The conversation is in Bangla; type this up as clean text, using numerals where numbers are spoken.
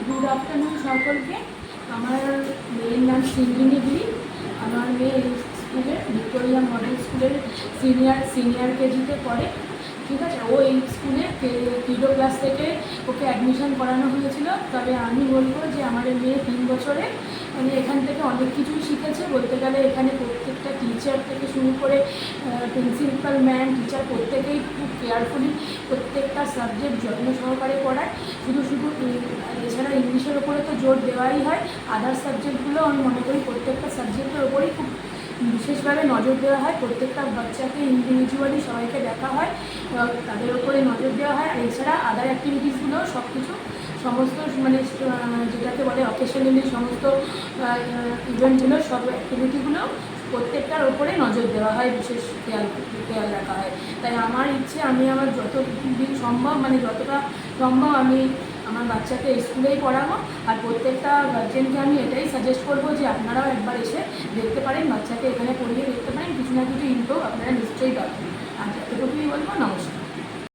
গুড আফটারনুন সকলকে। আমার মেয়ের নাম সিঙ্গিনী গিরি। আমার মেয়ে এই স্কুলে ভিক্টোরিয়া মডেল স্কুলের সিনিয়র কেজিতে পড়ে। ঠিক আছে, ও এই স্কুলে কিডো ক্লাস থেকে ওকে অ্যাডমিশন করানো হয়েছিল। তবে আমি বলবো যে আমার মেয়ে 3 বছরে মানে এখান থেকে অনেক কিছুই শিখেছে। বলতে গেলে এখানে প্রত্যেকটা টিচার থেকে শুরু করে প্রিন্সিপাল ম্যাম, টিচার প্রত্যেকেই খুব কেয়ারফুলি প্রত্যেকটা সাবজেক্ট যত্ন সহকারে পড়ায়। শুধু এছাড়া ইংলিশের ওপরে তো জোর দেওয়াই হয়, আদার সাবজেক্টগুলো আমি মনে করি প্রত্যেকটা সাবজেক্টের ওপরেই খুব বিশেষভাবে নজর দেওয়া হয়। প্রত্যেকটা বাচ্চাকে ইন্ডিভিজুয়ালি সবাইকে দেখা হয়, তাদের ওপরে নজর দেওয়া হয়। আর এছাড়া আদার অ্যাক্টিভিটিসগুলো সব কিছু সমস্ত মানে যেটাকে বলে অকেশনালি সমস্ত ইভেন্টগুলো সব অ্যাক্টিভিটিগুলো প্রত্যেকটার ওপরে নজর দেওয়া হয়, বিশেষ খেয়াল রাখা হয়। তাই আমার ইচ্ছে আমি আমার যতদিন সম্ভব মানে যতটা সম্ভব আমি আমার বাচ্চাকে স্কুলেই পড়াবো। আর প্রত্যেকটা গার্জেনকে আমি এটাই সাজেস্ট করবো যে আপনারাও একবার এসে দেখতে পারেন, বাচ্চাকে এখানে পড়িয়ে দেখতে পারেন, কিছু না কিছু ইমপ্রুভ আপনারা